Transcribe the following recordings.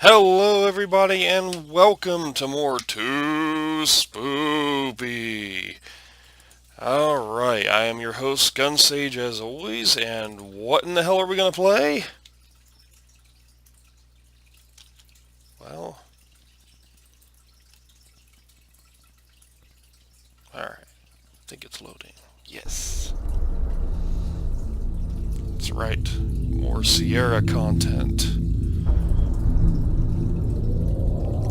Hello everybody and welcome to more Too Spoopy. Alright, I am your host Gunsage as always, and what in the hell are we going to play? Well, alright, I think it's loading. Yes. That's right, more Sierra content.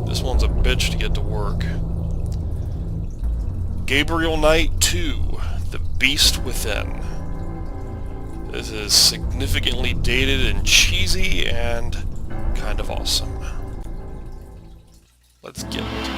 This one's a bitch to get to work. Gabriel Knight 2, The Beast Within. This is significantly dated and cheesy and kind of awesome. Let's get it.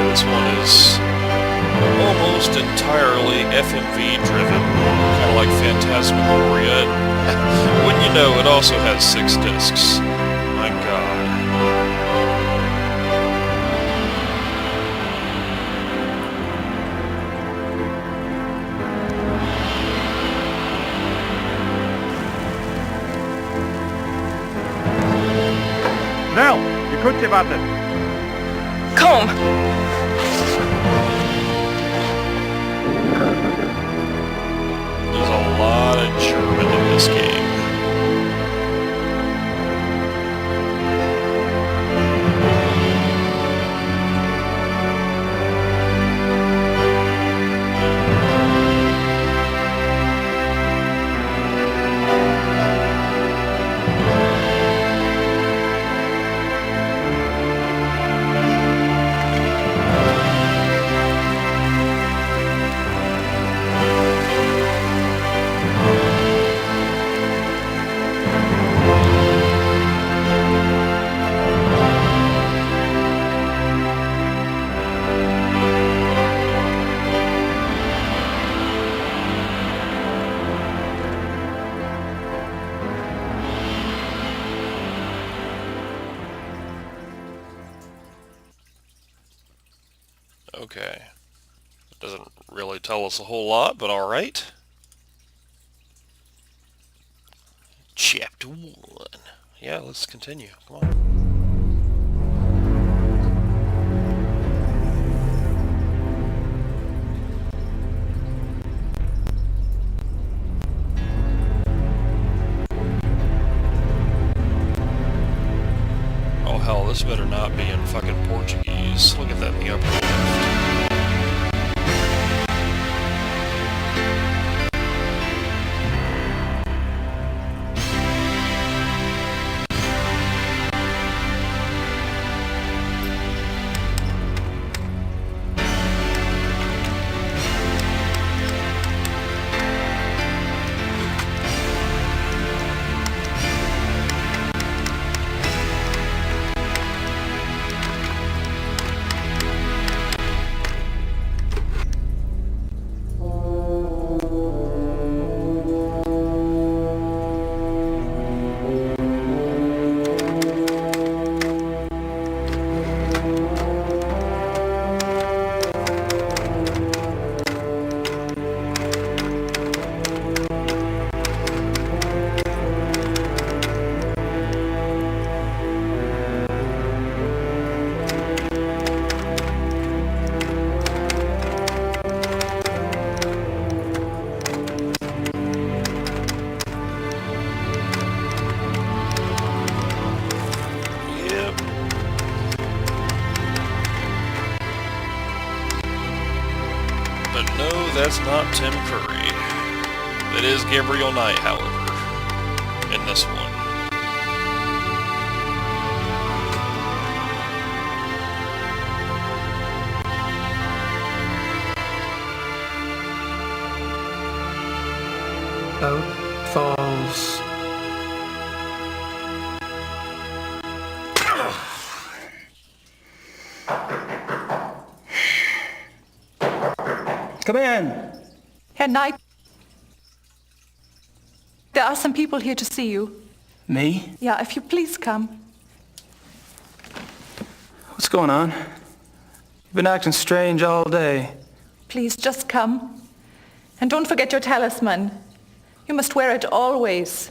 This one is almost entirely FMV driven, kind of like Phantasmagoria. Wouldn't you know, it also has 6 discs. My god. Snäll! Vi kutter i vattnet! Kom! There's a lot of German in this game. Okay. Doesn't really tell us a whole lot, but alright. Chapter 1. Yeah, let's continue. Come on. Oh hell, this better not be in fucking Portuguese. Look at that in the upper left. But no, that's not Tim Curry. That is Gabriel Knight, however. in this one. Out falls. Come in. Herr Knight, there are some people here to see you. Me? Yeah, if you please come. What's going on? You've been acting strange all day. Please, just come. And don't forget your talisman. You must wear it always.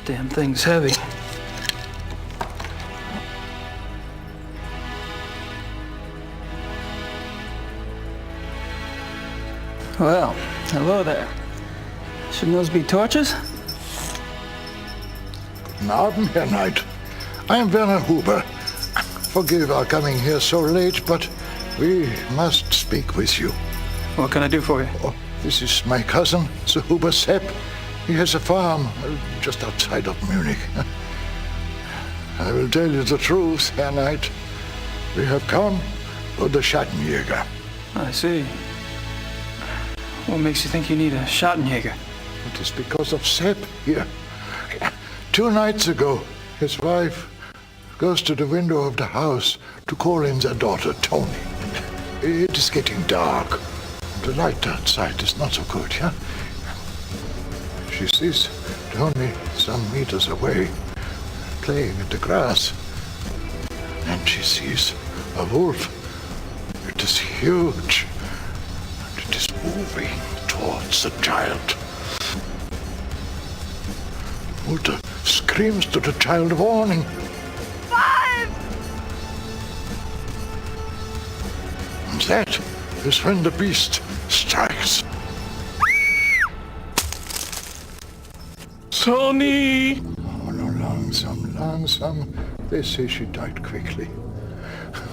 Damn thing's heavy. Well, hello there. Shouldn't those be torches? Guten Abend, Herr Knight. I am Werner Huber. Forgive our coming here so late, but we must speak with you. What can I do for you? Oh, this is my cousin, Sir Huber Sepp. He has a farm just outside of Munich. I will tell you the truth, Herr Knight. We have come for the Schattenjäger. I see. What makes you think you need a Schattenjäger? It is because of Sepp here. 2 nights ago, his wife goes to the window of the house to call in their daughter, Tony. It is getting dark. The light outside is not so good, yeah? She sees Tony some meters away, playing in the grass. And she sees a wolf. It is huge. And it is moving towards the child. Mutter screams to the child, warning. 5! And that is when the beast strikes. Tony! Oh, no, langsam. They say she died quickly.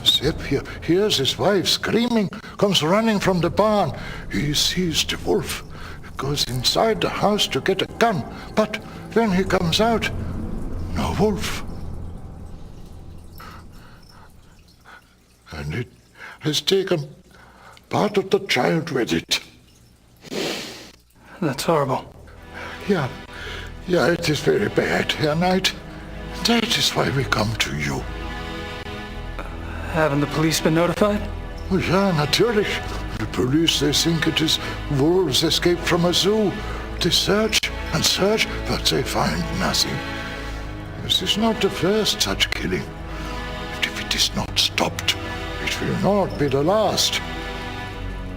Sepp here hears his wife screaming, comes running from the barn. He sees the wolf, goes inside the house to get a gun, but when he comes out, no wolf. And it has taken part of the child with it. That's horrible. Yeah, it is very bad, Herr Knight. That is why we come to you. Haven't the police been notified? Oh, yeah, natürlich. The police, they think it is wolves escaped from a zoo. They search and search, but they find nothing. This is not the first such killing. And if it is not stopped, it will not be the last.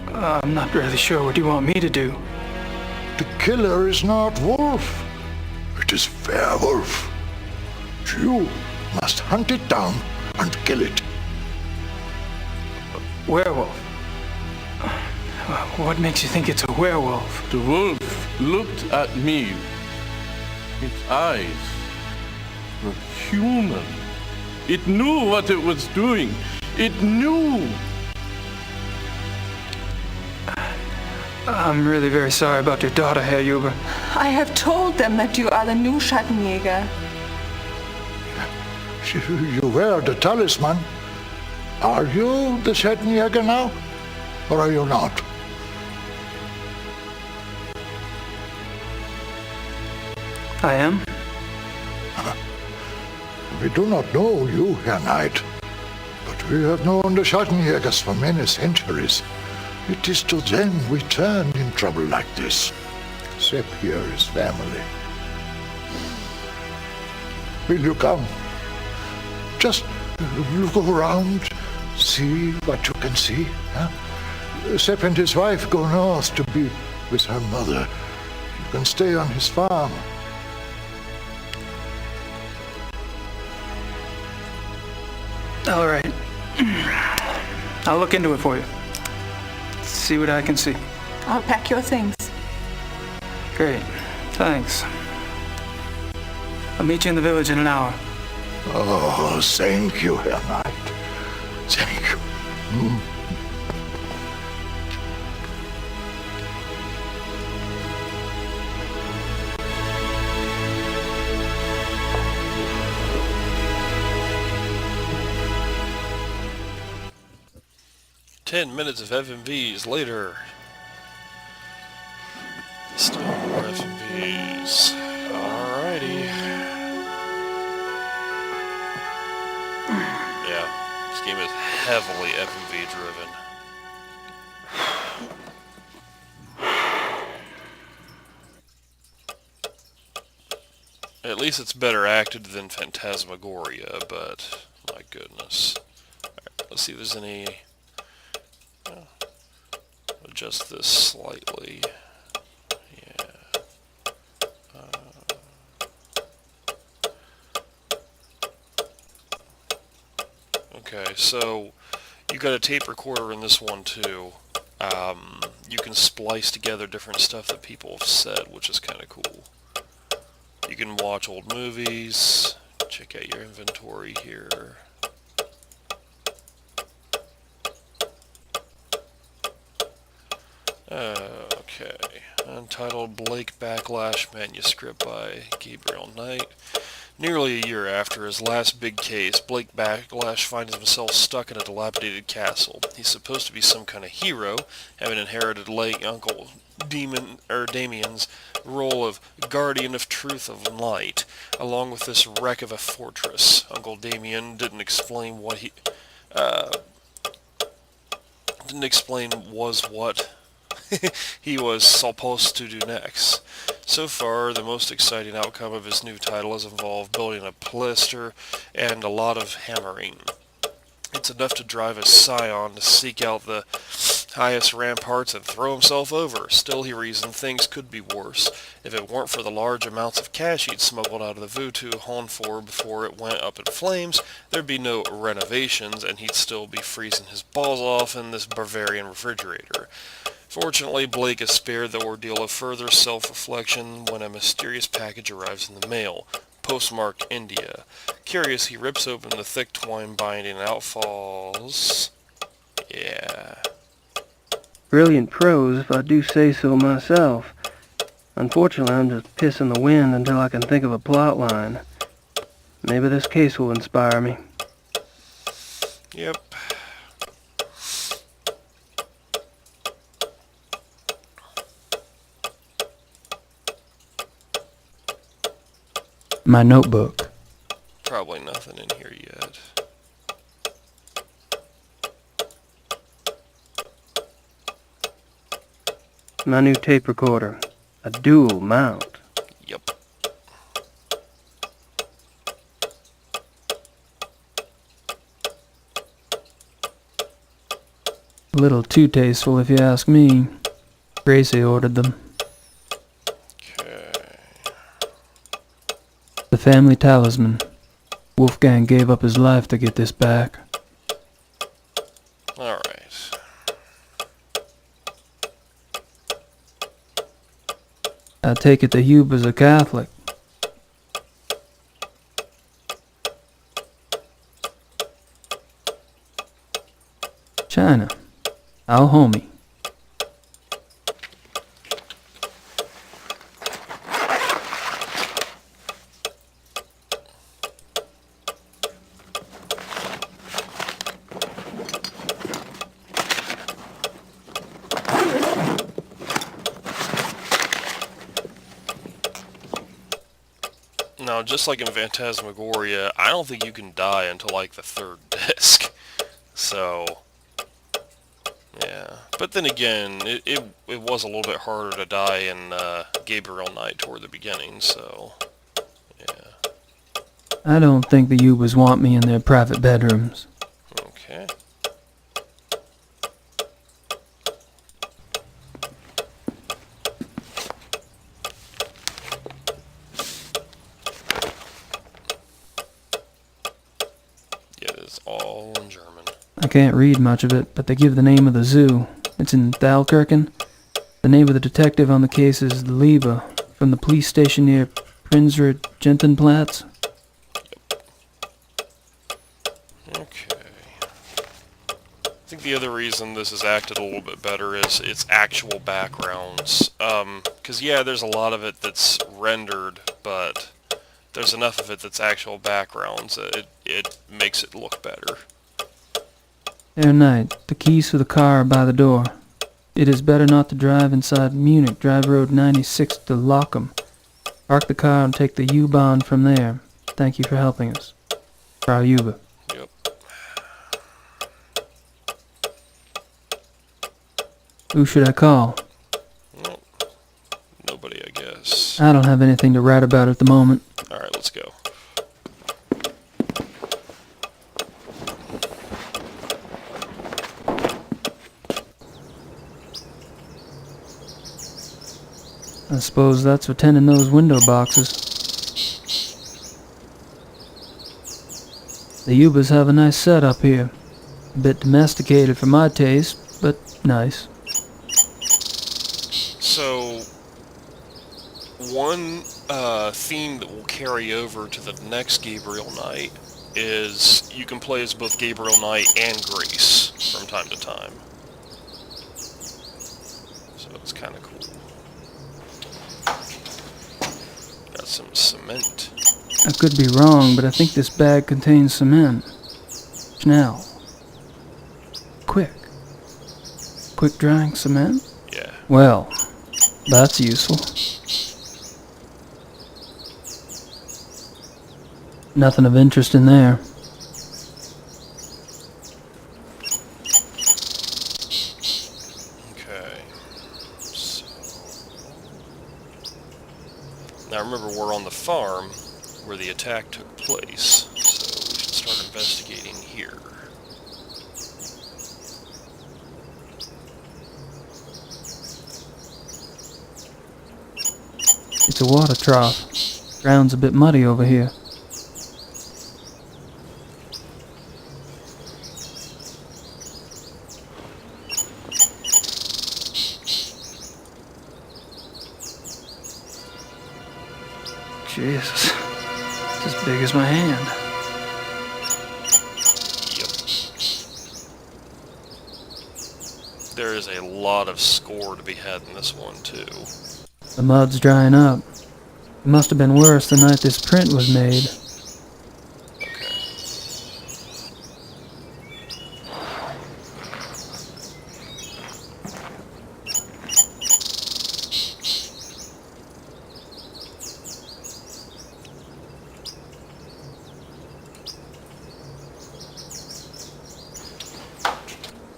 I'm not really sure what you want me to do. The killer is not wolf. It is werewolf. You must hunt it down and kill it. Werewolf? What makes you think it's a werewolf? The wolf looked at me. Its eyes were human. It knew what it was doing. It knew. I'm really very sorry about your daughter, Herr Huber. I have told them that you are the new Schattenjäger. You wear the talisman. Are you the Schattenjäger now? Or are you not? I am? We do not know you, Herr Knight. But we have known the Schattenjägers for many centuries. It is to them we turn in trouble like this. Sepp here is family. Will you come? Just look around, see what you can see. Huh? Sepp and his wife go north to be with her mother. You can stay on his farm. All right. I'll look into it for you. See what I can see. I'll pack your things. Great. Thanks. I'll meet you in the village in an hour. Oh, thank you, Herr Knight. Thank you. 10 minutes of FMVs later. Still more FMVs. Alrighty. Yeah, this game is heavily FMV driven. At least it's better acted than Phantasmagoria, but my goodness. Alright, let's see if there's any... adjust this slightly. Yeah. Okay, so you got a tape recorder in this one too. You can splice together different stuff that people have said, which is kind of cool. You can watch old movies, check out your inventory here. Okay, Untitled Blake Backlash Manuscript by Gabriel Knight. Nearly a year after his last big case, Blake Backlash finds himself stuck in a dilapidated castle. He's supposed to be some kind of hero, having inherited late Uncle Damien's role of guardian of truth and light, along with this wreck of a fortress. Uncle Damien didn't explain what he was supposed to do next. So far, the most exciting outcome of his new title has involved building a blister and a lot of hammering. It's enough to drive a scion to seek out the highest ramparts and throw himself over. Still, he reasoned, things could be worse. If it weren't for the large amounts of cash he'd smuggled out of the Voodoo Honfor before it went up in flames, there'd be no renovations, and he'd still be freezing his balls off in this Bavarian refrigerator. Fortunately, Blake is spared the ordeal of further self-reflection when a mysterious package arrives in the mail. Postmarked India. Curious, he rips open the thick twine binding and out falls... Yeah. Brilliant prose, if I do say so myself. Unfortunately, I'm just pissing the wind until I can think of a plot line. Maybe this case will inspire me. Yep. My notebook. Probably nothing in here yet. My new tape recorder. A dual mount. Yep. A little too tasteful if you ask me. Gracie ordered them. Okay. The family talisman. Wolfgang gave up his life to get this back. Alright. I take it that Hube was a Catholic. China. Our homie. Now, just like in Phantasmagoria, I don't think you can die until like the third disc. So, yeah. But then again, it was a little bit harder to die in Gabriel Knight toward the beginning, so, yeah. I don't think the Ubers want me in their private bedrooms. Okay. Yeah, it's all in German. I can't read much of it, but they give the name of the zoo. It's in Thalkirchen. The name of the detective on the case is Liebe, from the police station near Prinzre Gentenplatz. Okay. I think the other reason this is acted a little bit better is its actual backgrounds. Because yeah, there's a lot of it that's rendered, but there's enough of it that's actual backgrounds. It makes it look better. Herr Knight, the keys for the car are by the door. It is better not to drive inside Munich. Drive Road 96 to Lockham. Park the car and take the U-Bahn from there. Thank you for helping us. Frau Uber. Yep. Who should I call? Well, nobody, I guess. I don't have anything to write about at the moment. Alright, let's go. I suppose that's for tending those window boxes. The Ubers have a nice setup here. A bit domesticated for my taste, but nice. So, one theme that will carry over to the next Gabriel night is you can play as both Gabriel Knight and Grace from time to time. So it's kind of cool. Got some cement. I could be wrong, but I think this bag contains cement. Schnell. Quick. Quick drying cement? Yeah. Well, that's useful. Nothing of interest in there. Okay. So now remember, we're on the farm where the attack took place, so we should start investigating here. It's a water trough. Ground's a bit muddy over here. Jesus. It's as big as my hand. Yep. There is a lot of score to be had in this one, too. The mud's drying up. It must have been worse the night this print was made. Okay.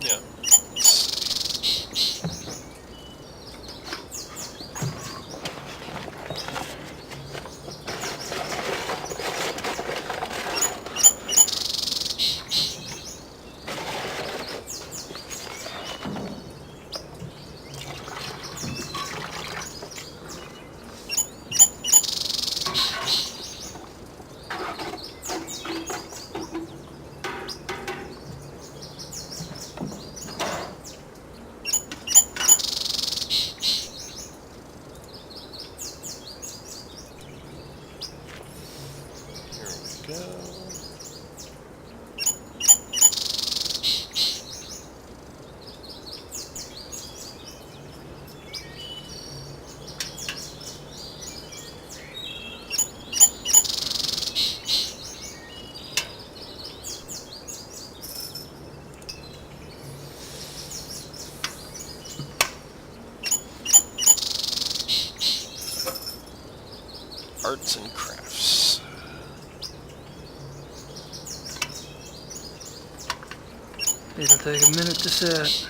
Yeah. Let's see. Here we go. Arts and crafts. It'll take a minute to set.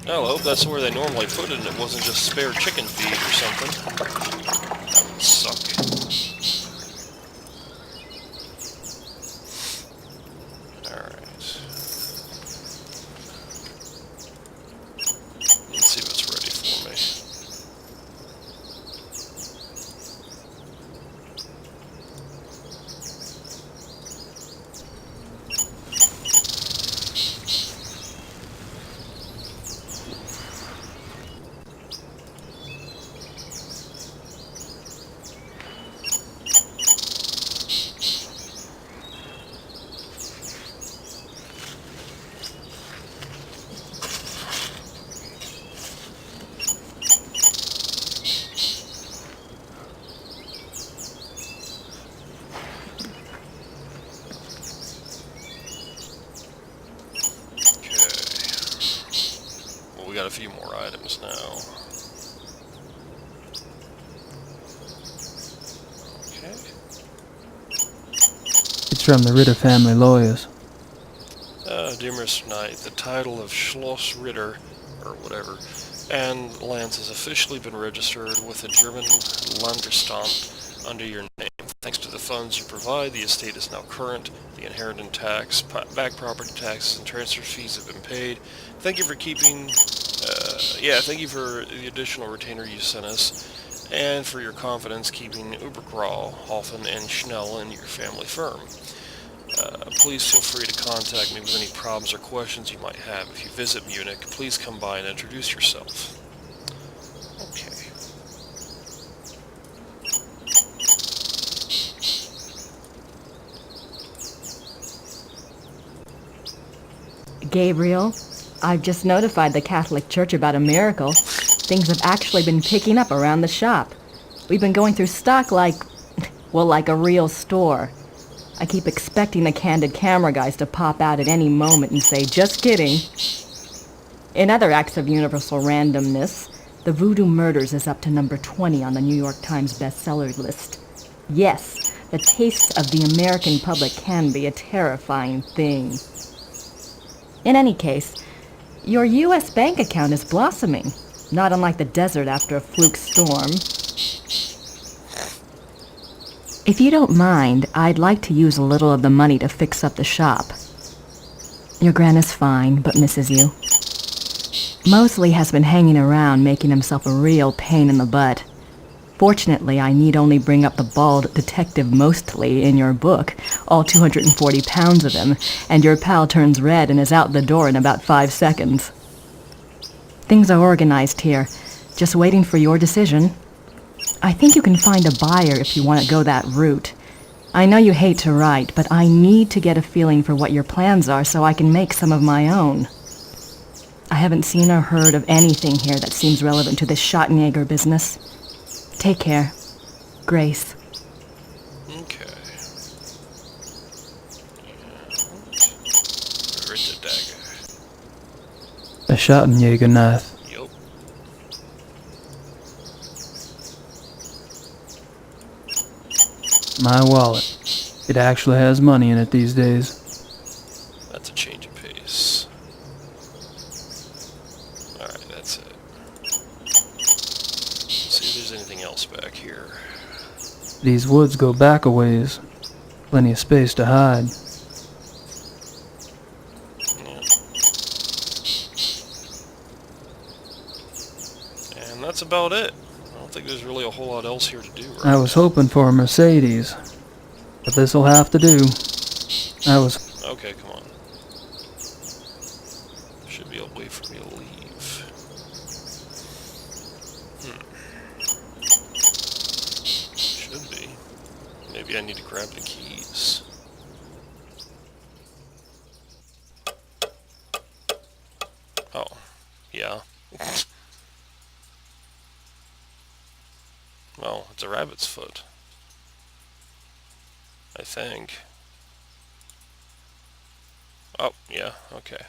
Oh, I hope that's where they normally put it and it wasn't just spare chicken feed or something. That would suck. Alright. Let's see what's ready for me. more items now. Okay. It's from the Ritter family lawyers. Dear Mr. Knight, the title of Schloss Ritter, or whatever, and lands has officially been registered with the German Landesstaat under your name. Thanks to the funds you provide, the estate is now current. The inheritance tax, back property taxes, and transfer fees have been paid. Thank you for keeping, thank you for the additional retainer you sent us, and for your confidence keeping Uberkrall, Hoffen, and Schnell in your family firm. Please feel free to contact me with any problems or questions you might have. If you visit Munich, please come by and introduce yourself. Okay. Gabriel, I've just notified the Catholic Church about a miracle. Things have actually been picking up around the shop. We've been going through stock like a real store. I keep expecting the candid camera guys to pop out at any moment and say, just kidding. In other acts of universal randomness, the Voodoo Murders is up to number 20 on the New York Times bestseller list. Yes, the tastes of the American public can be a terrifying thing. In any case, your U.S. bank account is blossoming, not unlike the desert after a fluke storm. If you don't mind, I'd like to use a little of the money to fix up the shop. Your Gran is fine, but misses you. Mosley has been hanging around, making himself a real pain in the butt. Fortunately, I need only bring up the bald detective Mostly in your book, all 240 pounds of him, and your pal turns red and is out the door in about 5 seconds. Things are organized here, just waiting for your decision. I think you can find a buyer if you want to go that route. I know you hate to write, but I need to get a feeling for what your plans are so I can make some of my own. I haven't seen or heard of anything here that seems relevant to this Schottenjäger business. Take care. Grace. Okay. Where's the dagger? A Schottenjäger knife. Yup. My wallet. It actually has money in it these days. That's a change of pace. Alright, that's it. Let's see if there's anything else back here. These woods go back a ways. Plenty of space to hide. Yeah. And that's about it. I don't think there's really a whole lot else here to do, right? I was hoping for a Mercedes, but this'll have to do. Okay, come on. Should be a way for me to leave. Should be. Maybe I need to grab the keys. Oh, yeah. Well, it's a rabbit's foot. I think. Oh, yeah, okay.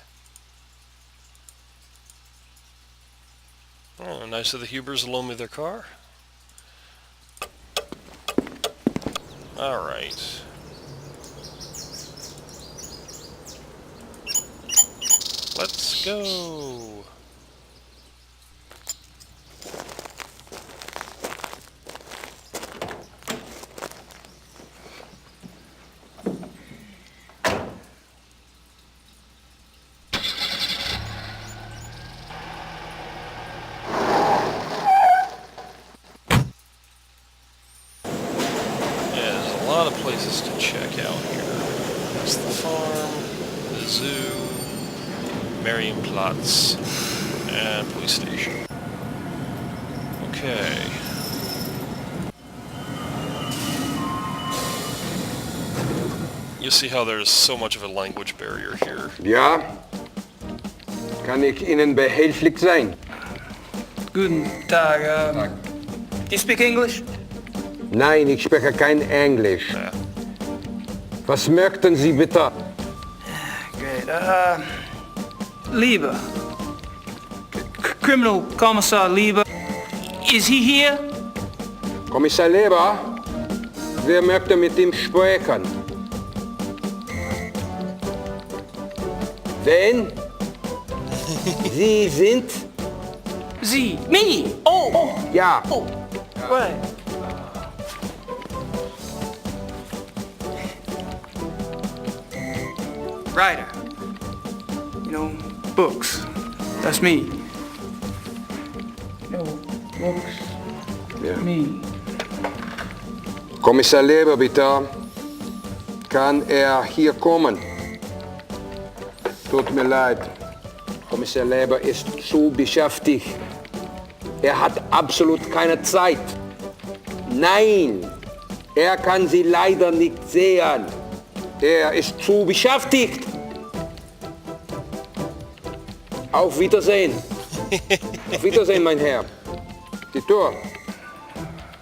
Oh, nice of the Hubers to loan me their car. Alright. Let's go! Places to check out here. That's the farm, the zoo, Marienplatz, and police station. Okay. You see how there's so much of a language barrier here. Ja, kann ich Ihnen behilflich sein? Guten Tag. You speak English? Nein, ich spreche kein Englisch. Ja. Was möchten Sie bitte? Great. Liebe. Criminal Commissar Lieber. Is he here? Kommissar Leber, wer möchte mit ihm sprechen? Wen? Sie sind? Sie. Me. Oh. Ja. Oh. Right. Writer. You know, books. That's me. You know, books. Ja. Me. Kommissar Leber, bitte. Kann er hier kommen? Tut mir leid. Kommissar Leber ist zu beschäftigt. Er hat absolut keine Zeit. Nein, er kann Sie leider nicht sehen. Er ist zu beschäftigt. Auf Wiedersehen. Auf Wiedersehen, mein Herr. Die Tür.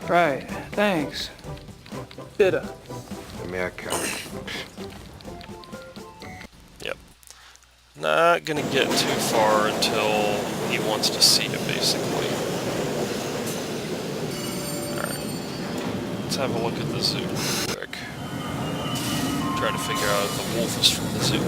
Right. Thanks. Bitte. America. Yep. Not gonna get too far until he wants to see it, basically. Alright. Let's have a look at the zoo real quick. Try to figure out if the wolf is from the zoo.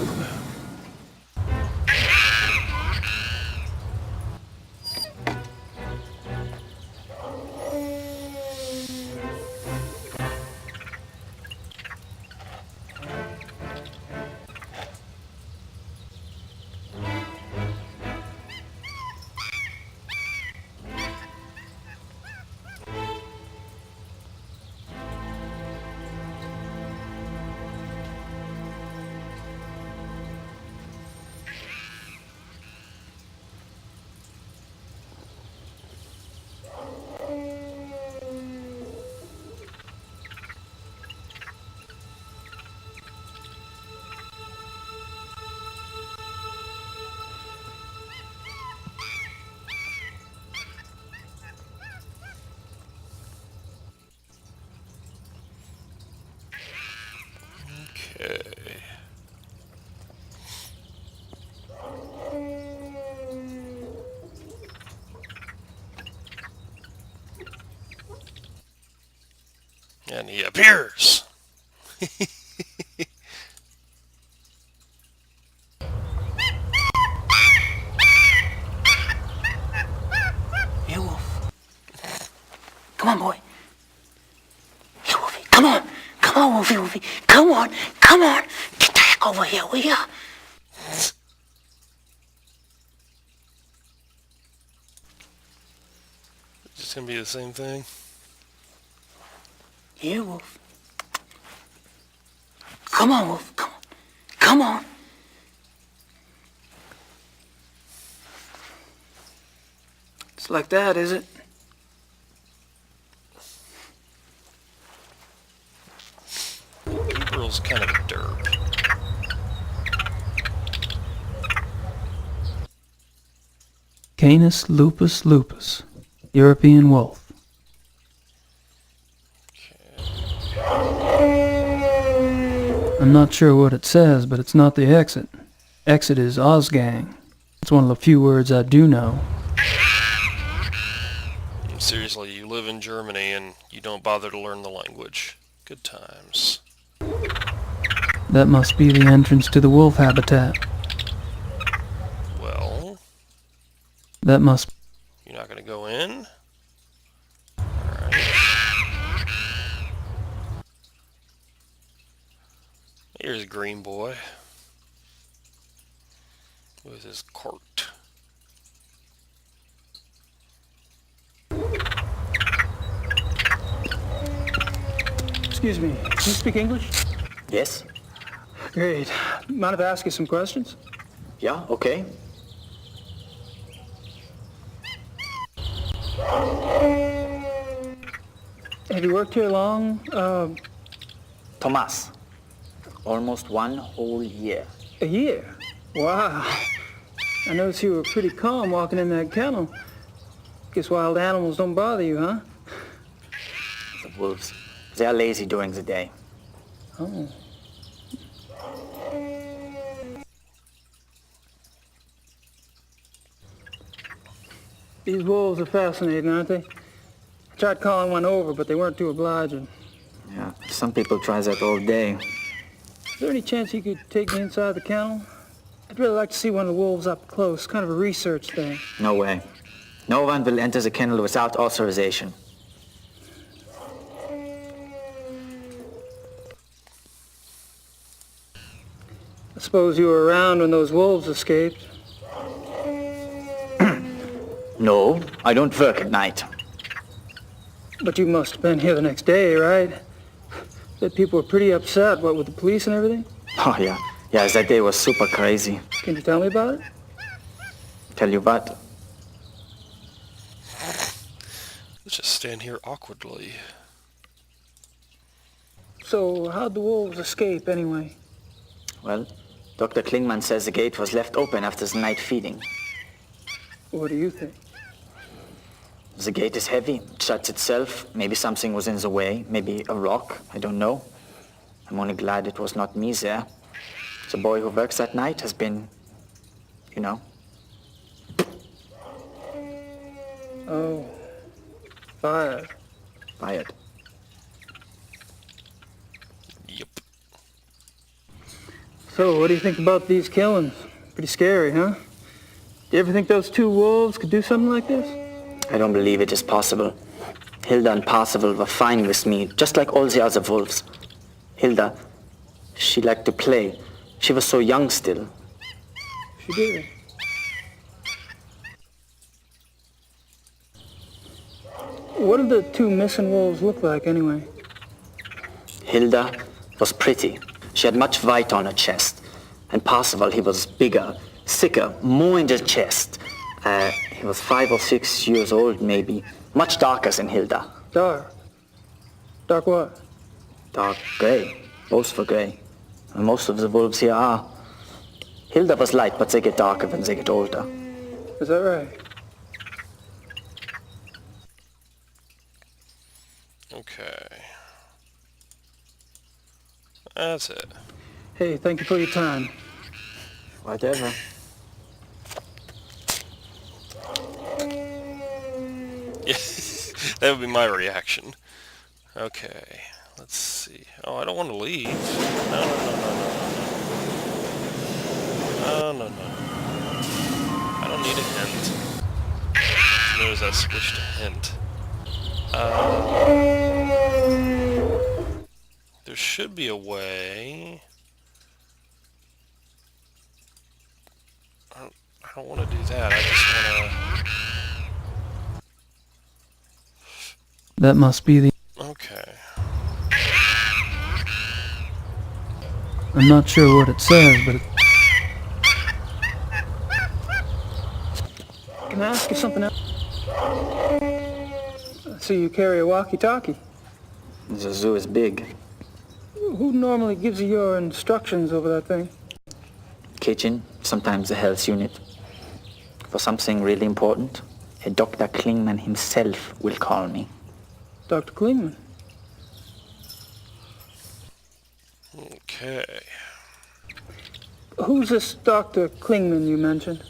Okay. And he appears. Here, Wolf. Come on, boy. Here, Wolfie. Come on. Come on, Wolfie, Wolfie. Come on. Come on. Get the heck over here, will ya? It's gonna be the same thing. Here, Wolf. Come on, Wolf. Come on. Come on. It's like that, is it? Gabriel's kind of a derp. Canis lupus lupus, European wolf. I'm not sure what it says, but it's not the exit. Exit is Ozgang. It's one of the few words I do know. Seriously, you live in Germany and you don't bother to learn the language. Good times. That must be the entrance to the wolf habitat. Well, That must... you're not gonna go in? Alright. Here's Green Boy with his cart. Excuse me. Do you speak English? Yes? Great. Mind if I ask you some questions? Yeah, okay. Have you worked here long? Thomas. Almost 1 whole year. A year? Wow. I noticed you were pretty calm walking in that kennel. Guess wild animals don't bother you, huh? The wolves. They are lazy during the day. Oh. These wolves are fascinating, aren't they? I tried calling one over, but they weren't too obliging. Yeah, some people try that all day. Is there any chance you could take me inside the kennel? I'd really like to see one of the wolves up close, kind of a research thing. No way. No one will enter the kennel without authorization. I suppose you were around when those wolves escaped. No, I don't work at night. But you must have been here the next day, right? That people were pretty upset, what, with the police and everything? Oh, yeah. Yeah, that day was super crazy. Can you tell me about it? Tell you what? Let's just stand here awkwardly. So, how'd the wolves escape, anyway? Well, Dr. Klingman says the gate was left open after the night feeding. What do you think? The gate is heavy, it shuts itself. Maybe something was in the way, maybe a rock, I don't know. I'm only glad it was not me there. The boy who works that night has been, you know. Oh, fired. Fired. Yep. So, what do you think about these killings? Pretty scary, huh? Do you ever think those two wolves could do something like this? I don't believe it is possible. Hilda and Parzival were fine with me, just like all the other wolves. Hilda, she liked to play. She was so young still. She did. What did the two missing wolves look like, anyway? Hilda was pretty. She had much white on her chest. And Parzival, he was bigger, thicker, more in the chest. He was 5 or 6 years old, maybe. Much darker than Hilda. Dark? Dark what? Dark gray. Both were gray. And most of the wolves here are. Hilda was light, but they get darker when they get older. Is that right? Okay. That's it. Hey, thank you for your time. Whatever. Yeah, that would be my reaction. Okay, let's see. Oh, I don't want to leave. No, no, no, no, no, no. No, no, no. I don't need a hint. As soon as I switch to hint. There should be a way. I don't want to do that. I just want to... That must be the... Okay. I'm not sure what it says, but it... Can I ask you something else? So you carry a walkie-talkie. The zoo is big. Who normally gives you your instructions over that thing? Kitchen, sometimes the health unit. For something really important, a Dr. Klingman himself will call me. Dr. Klingman. Okay. Who's this Dr. Klingman you mentioned?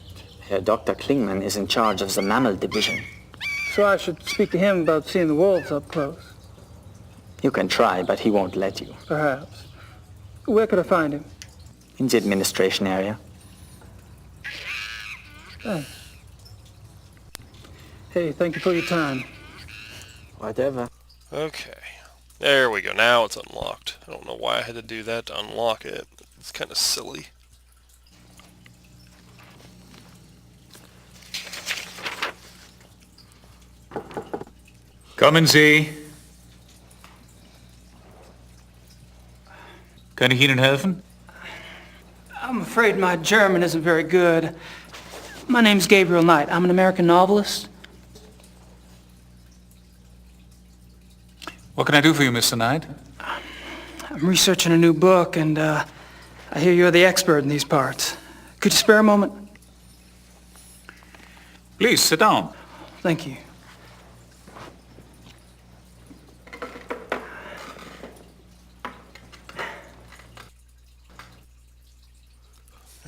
Dr. Klingman is in charge of the mammal division. So I should speak to him about seeing the wolves up close. You can try, but he won't let you. Perhaps. Where could I find him? In the administration area. Thanks. Hey, thank you for your time. Whatever. Okay. There we go. Now it's unlocked. I don't know why I had to do that to unlock it. It's kind of silly. Kommen Sie. Kann ich Ihnen helfen? I'm afraid my German isn't very good. My name's Gabriel Knight. I'm an American novelist. What can I do for you, Mr. Knight? I'm researching a new book, and I hear you're the expert in these parts. Could you spare a moment? Please, sit down. Thank you.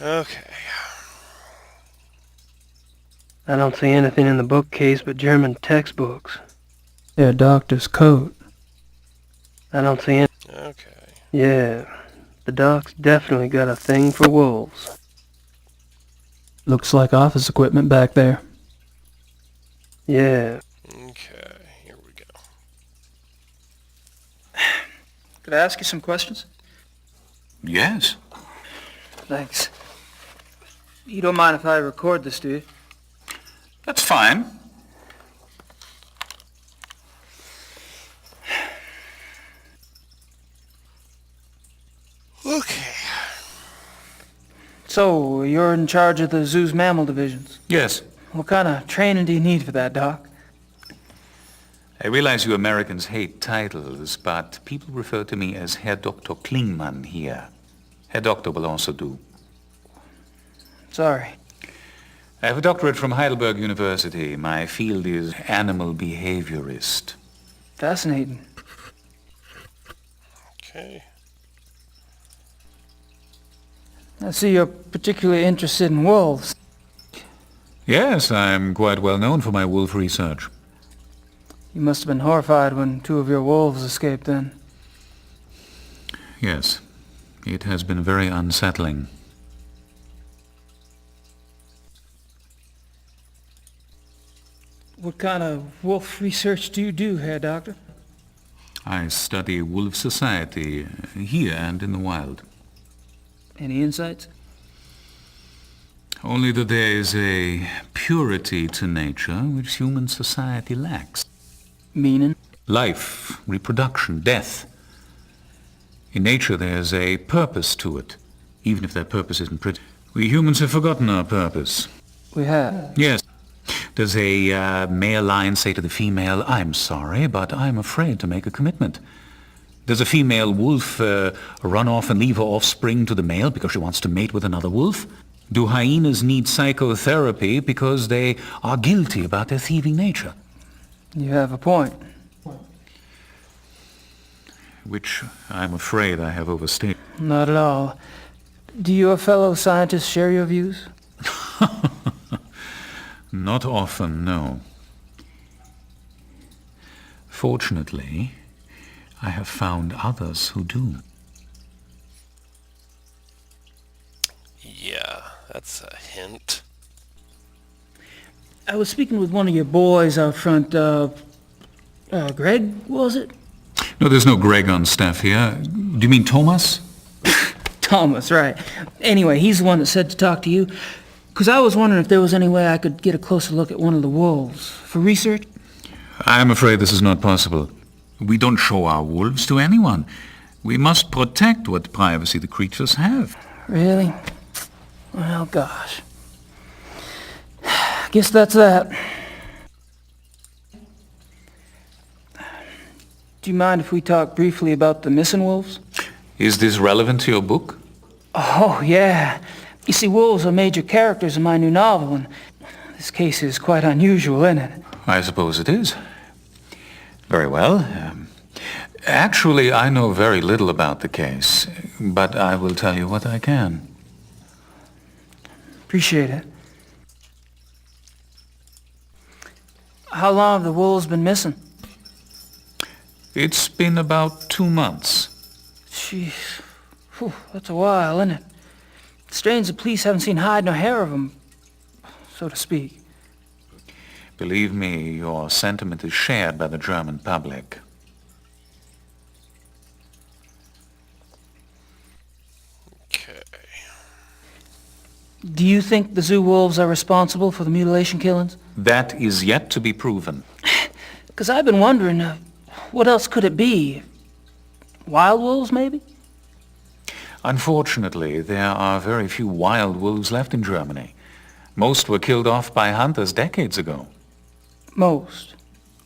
Okay. I don't see anything in the bookcase but German textbooks. Their doctor's coat. I don't see any... Okay. Yeah, the doc's definitely got a thing for wolves. Looks like office equipment back there. Yeah. Okay, here we go. Could I ask you some questions? Yes. Thanks. You don't mind if I record this, do you? That's fine. Okay. So, you're in charge of the zoo's mammal divisions. Yes. What kind of training do you need for that, Doc? I realize you Americans hate titles, but people refer to me as Herr Dr. Klingmann here. Herr Doctor will also do. Sorry. I have a doctorate from Heidelberg University. My field is animal behaviorist. Fascinating. Okay. I see you're particularly interested in wolves. Yes, I'm quite well known for my wolf research. You must have been horrified when 2 of your wolves escaped then. Yes, it has been very unsettling. What kind of wolf research do you do, Herr Doctor? I study wolf society here and in the wild. Any insights? Only that there is a purity to nature which human society lacks. Meaning? Life, reproduction, death. In nature there's a purpose to it, even if that purpose isn't pretty. We humans have forgotten our purpose. We have? Yes. Does a male lion say to the female, "I'm sorry, but I'm afraid to make a commitment"? Does a female wolf run off and leave her offspring to the male because she wants to mate with another wolf? Do hyenas need psychotherapy because they are guilty about their thieving nature? You have a point. Which I'm afraid I have overstated. Not at all. Do your fellow scientists share your views? Not often, no. Fortunately, I have found others who do. Yeah, that's a hint. I was speaking with one of your boys out front, Greg, was it? No, there's no Greg on staff here. Do you mean Thomas? Thomas, right. Anyway, he's the one that said to talk to you. Because I was wondering if there was any way I could get a closer look at one of the wolves for research. I'm afraid this is not possible. We don't show our wolves to anyone. We must protect what privacy the creatures have. Really? Well, gosh. Guess that's that. Do you mind if we talk briefly about the missing wolves? Is this relevant to your book? Oh, yeah. You see, wolves are major characters in my new novel, and this case is quite unusual, isn't it? I suppose it is. Very well. Actually, I know very little about the case, but I will tell you what I can. Appreciate it. How long have the wolves been missing? It's been about 2 months. Jeez. Whew, that's a while, isn't it? It's strange the police haven't seen hide nor hair of them, so to speak. Believe me, your sentiment is shared by the German public. Okay. Do you think the zoo wolves are responsible for the mutilation killings? That is yet to be proven. Because I've been wondering, what else could it be? Wild wolves, maybe? Unfortunately, there are very few wild wolves left in Germany. Most were killed off by hunters decades ago. Most?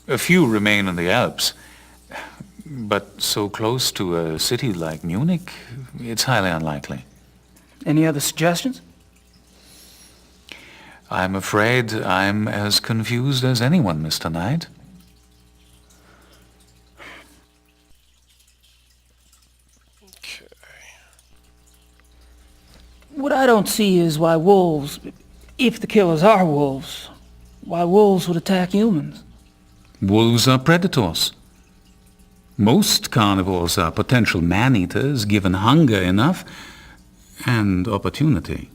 A few remain in the Alps. But so close to a city like Munich, it's highly unlikely. Any other suggestions? I'm afraid I'm as confused as anyone, Mr. Knight. Okay. What I don't see is why wolves, if the killers are wolves, why wolves would attack humans. Wolves are predators. Most carnivores are potential man-eaters given hunger enough and opportunity.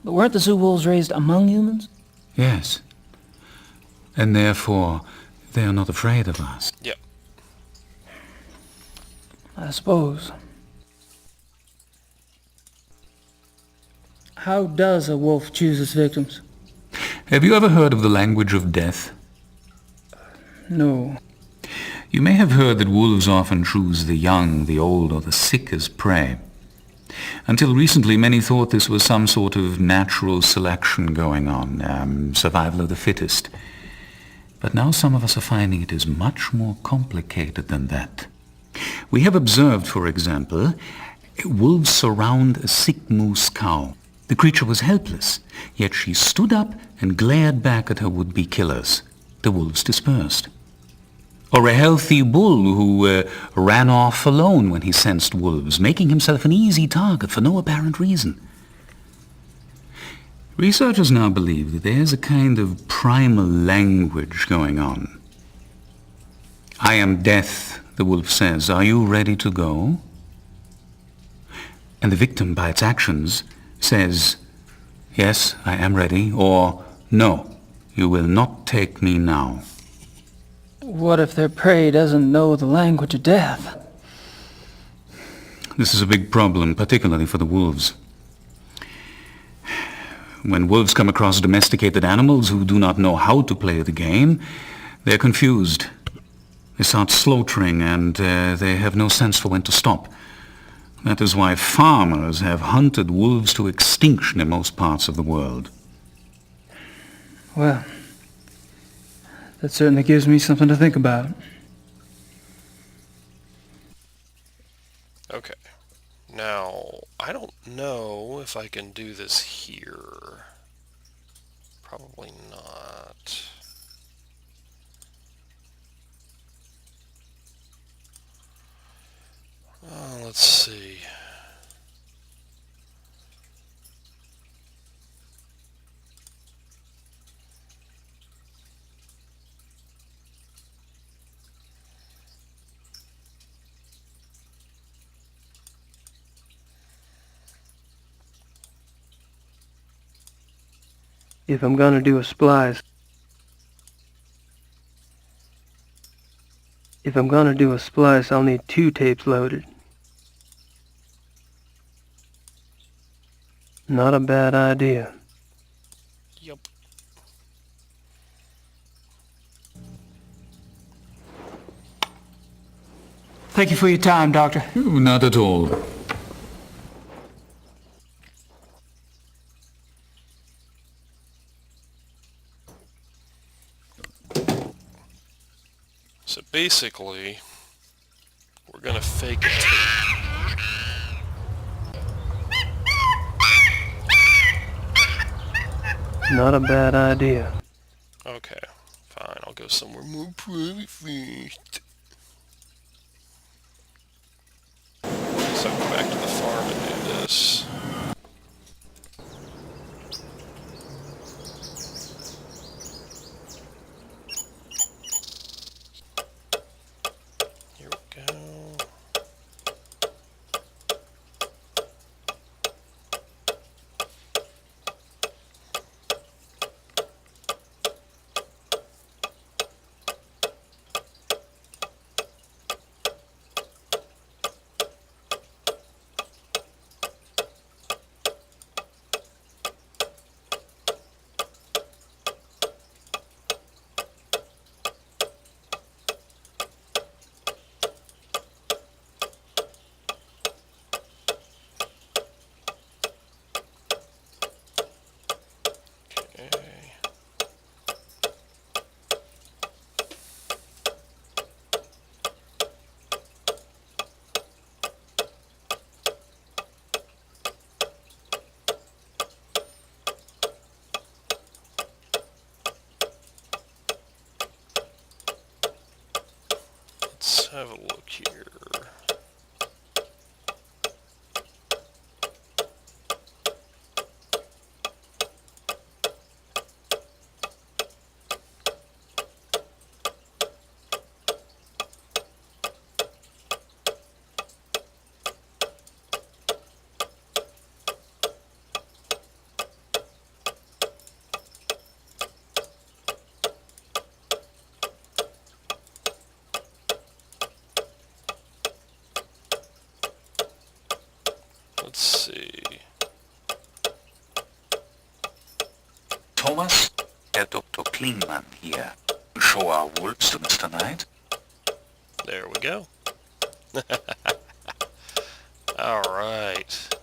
But weren't the zoo wolves raised among humans? Yes. And therefore, they are not afraid of us. Yep. I suppose. How does a wolf choose its victims? Have you ever heard of the language of death? No. You may have heard that wolves often choose the young, the old, or the sick as prey. Until recently, many thought this was some sort of natural selection going on, survival of the fittest. But now some of us are finding it is much more complicated than that. We have observed, for example, wolves surround a sick moose cow. The creature was helpless, yet she stood up and glared back at her would-be killers. The wolves dispersed. Or a healthy bull who ran off alone when he sensed wolves, making himself an easy target for no apparent reason. Researchers now believe that there's a kind of primal language going on. "I am death," the wolf says. "Are you ready to go?" And the victim, by its actions, says, "Yes, I am ready," or "No, you will not take me now." What if their prey doesn't know the language of death? This is a big problem, particularly for the wolves. When wolves come across domesticated animals who do not know how to play the game, they're confused. They start slaughtering and they have no sense for when to stop. That is why farmers have hunted wolves to extinction in most parts of the world. Well, that certainly gives me something to think about. Okay. Now, I don't know if I can do this here. Probably not. Let's see. If I'm gonna do a splice, I'll need 2 tapes loaded. Not a bad idea. Yep. Thank you for your time, Doctor. Not at all. So basically, we're gonna fake a tape. Not a bad idea. Okay, fine. I'll go somewhere more private first. So go back to the farm and do this. Here we go. Let's have a look here. Thomas? Herr Dr. Klingmann here. Show our wolves to Mr. Knight. There we go. Alright.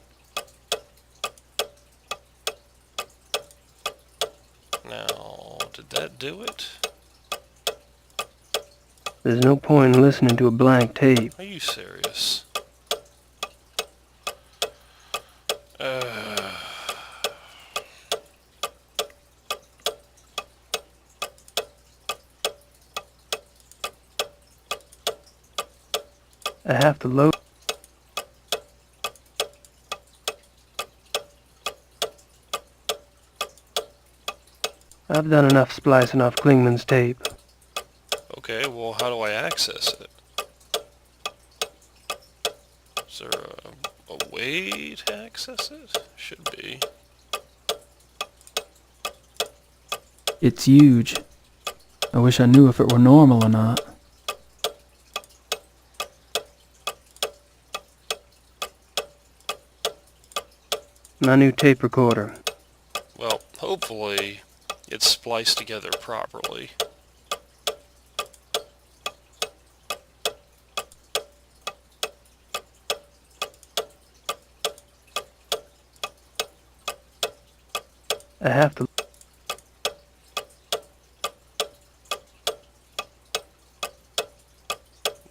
Now, did that do it? There's no point in listening to a blank tape. Are you serious? I have to load. I've done enough splicing off Klingman's tape. Okay, well, how do I access it? Is there a way to access it? Should be. It's huge. I wish I knew if it were normal or not. My new tape recorder. Well, hopefully it's spliced together properly. I have to.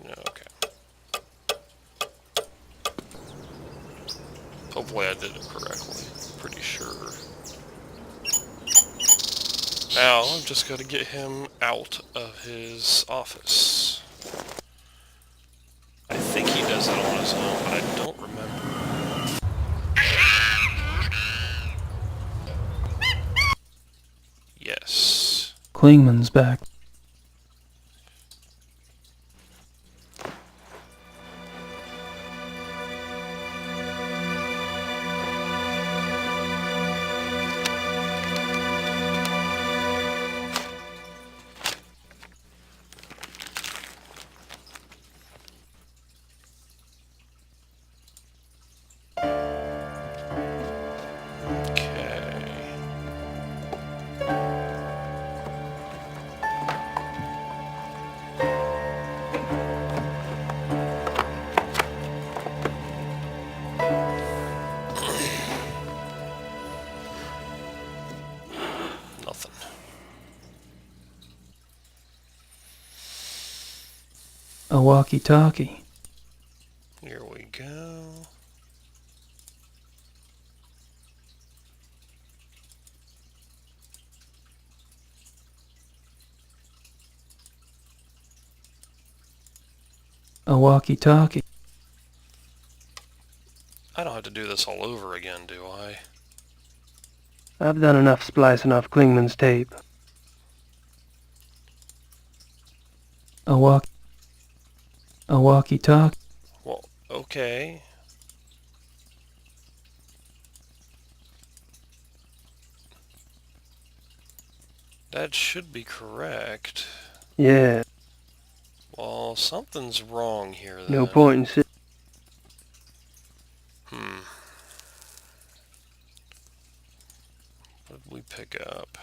Okay. Hopefully I did it correctly. Pretty sure. Now, I've just got to get him out of his office. I think he does it on his own, but I don't remember. Yes. Klingman's back. A walkie-talkie. Here we go. A walkie-talkie. I don't have to do this all over again, do I? I've done enough splicing off Klingman's tape. A walkie-talkie. Well, okay. That should be correct. Yeah. Well, something's wrong here then. No point in sitting. What did we pick up?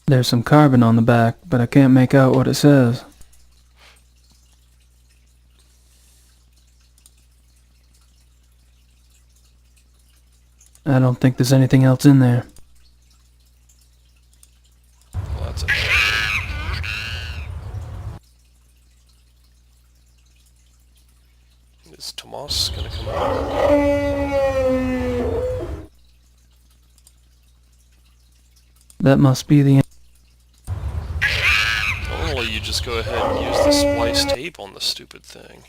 There's some carbon on the back, but I can't make out what it says. I don't think there's anything else in there. Well, that's it. Is Tomas gonna come out? That must be the... Normally you just go ahead and use the splice tape on the stupid thing.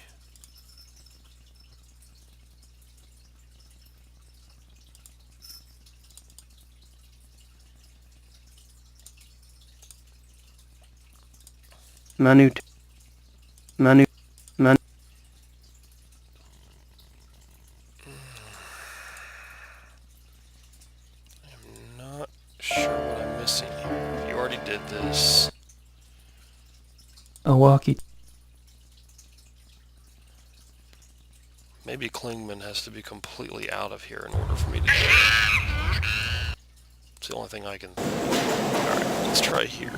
My I'm not sure what I'm missing here. You already did this. A walkie... Maybe Klingman has to be completely out of here in order for me to do it. It's the only thing I can... Alright, let's try here.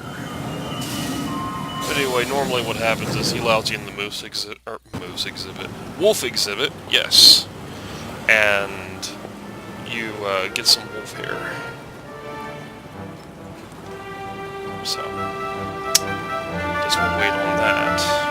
But anyway, normally what happens is he allows you in the wolf exhibit, yes. And you get some wolf hair. So, guess we'll wait on that.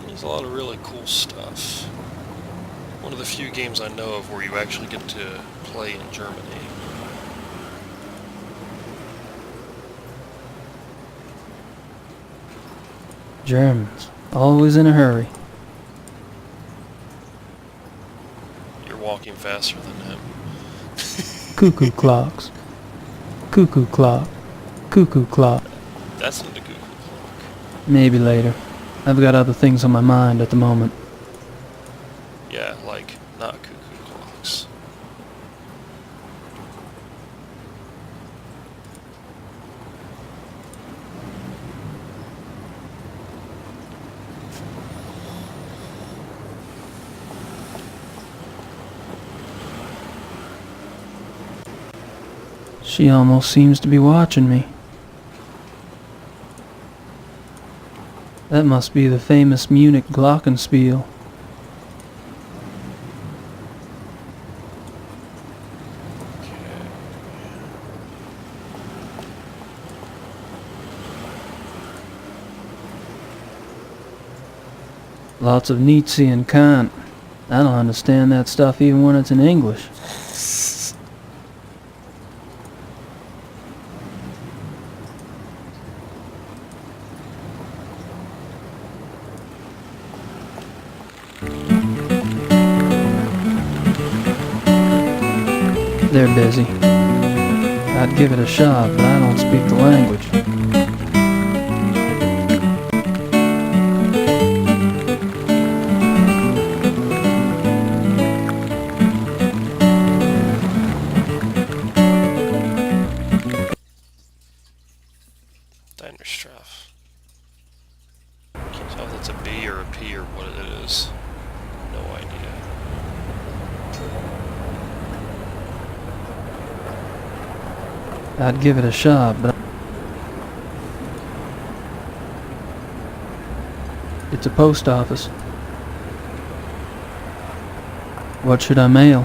There's a lot of really cool stuff. One of the few games I know of where you actually get to play in Germany. Germans, always in a hurry. You're walking faster than him. Cuckoo clocks. Cuckoo clock. Cuckoo clock. That's not a cuckoo clock. Maybe later. I've got other things on my mind at the moment. Yeah, like, not cuckoo clocks. She almost seems to be watching me. That must be the famous Munich glockenspiel. Lots of Nietzsche and Kant. I don't understand that stuff even when it's in English. They're busy. I'd give it a shot, but I don't speak the language. Dinostraff. Can't tell if that's a B or a P or what it is. No idea. I'd give it a shot, but... It's a post office. What should I mail?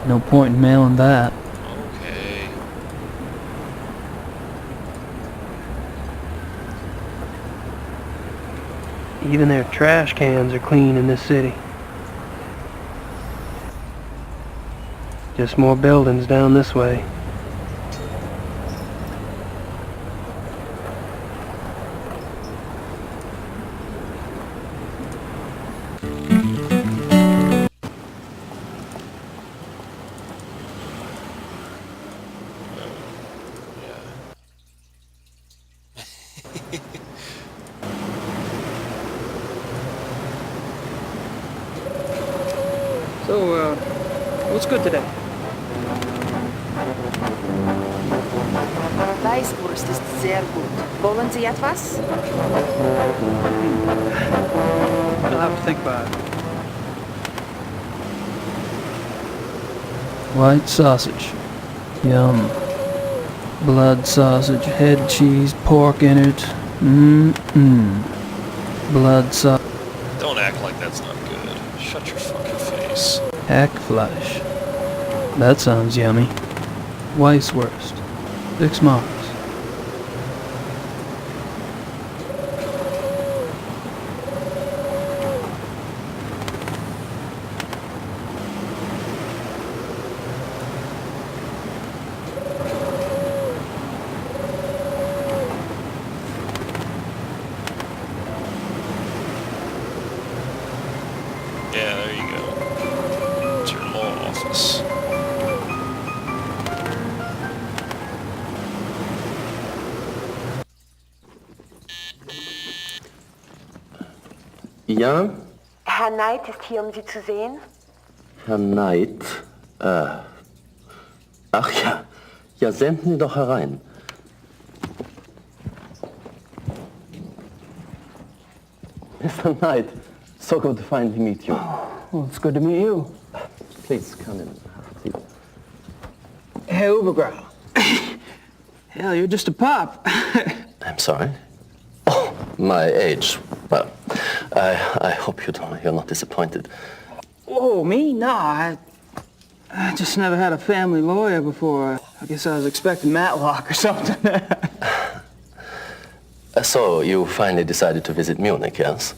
No point in mailing that. Okay. Even their trash cans are clean in this city. Just more buildings down this way. So, what's good today? Weißwurst ist sehr gut. Wollen Sie etwas? I'll have to think about it. White sausage. Yum. Blood sausage, head cheese, pork innards. Blood sausage. Don't act like that's not good. Shut your fucking face. Hackfleisch. That sounds yummy. Weisswurst. 6 marks. Yeah, there you go. It's your law office. Ja? Herr Knight ist hier, Sie zu sehen. Herr Knight? Ach ja. Ja, senden Sie doch herein. Mr. Knight, so good to finally meet you. Well, it's good to meet you. Please, come in. Hey, Ubergrau. Hell, you're just a pup. I'm sorry? Oh, my age. Well, I hope you're not disappointed. Oh, me? No, I just never had a family lawyer before. I guess I was expecting Matlock or something. So, you finally decided to visit Munich, yes?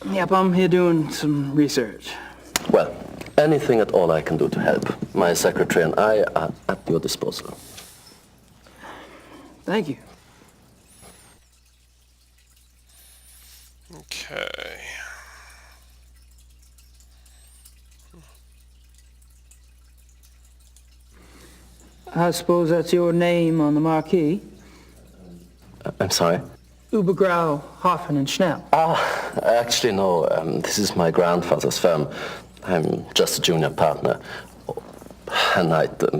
Yep, I'm here doing some research. Well, anything at all I can do to help. My secretary and I are at your disposal. Thank you. Okay. I suppose that's your name on the marquee? I'm sorry? Ubergrau, Hoffen and Schnell. Actually, no. This is my grandfather's firm. I'm just a junior partner. And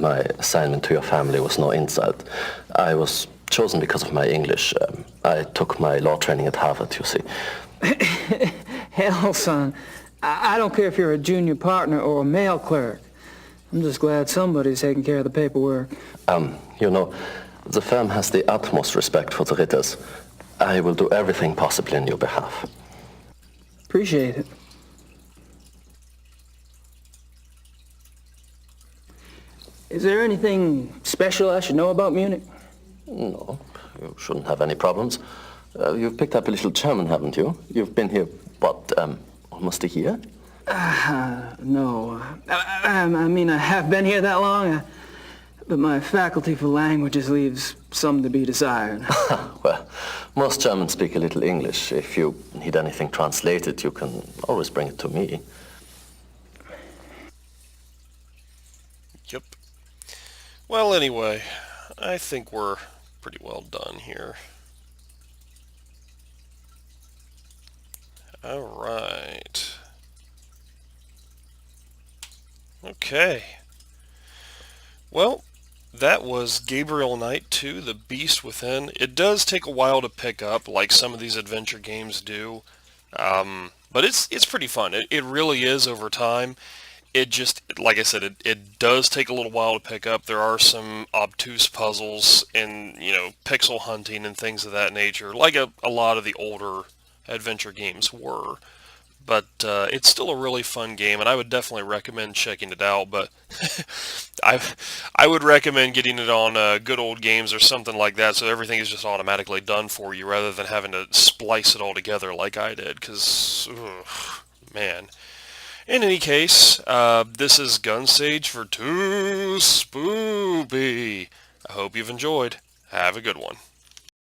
my assignment to your family was no insult. I was chosen because of my English. I took my law training at Harvard, you see. Hell, son. I don't care if you're a junior partner or a mail clerk. I'm just glad somebody's taking care of the paperwork. You know, the firm has the utmost respect for the Ritters. I will do everything possible in your behalf. Appreciate it. Is there anything special I should know about Munich? No, you shouldn't have any problems. You've picked up a little German, haven't you? You've been here, what, almost a year? No. I mean, I have been here that long, but my faculty for languages leaves some to be desired. Well, most Germans speak a little English. If you need anything translated, you can always bring it to me. Yep. Well, anyway, I think we're pretty well done here. All right. Okay. Well, that was Gabriel Knight 2, The Beast Within. It does take a while to pick up, like some of these adventure games do. But it's pretty fun. It really is over time. It just, like I said, it does take a little while to pick up. There are some obtuse puzzles and, pixel hunting and things of that nature, like a lot of the older adventure games were. But it's still a really fun game, and I would definitely recommend checking it out. But I would recommend getting it on Good Old Games or something like that, so everything is just automatically done for you, rather than having to splice it all together like I did. Because, man. In any case, this is Gunsage for Too Spoopy. I hope you've enjoyed. Have a good one.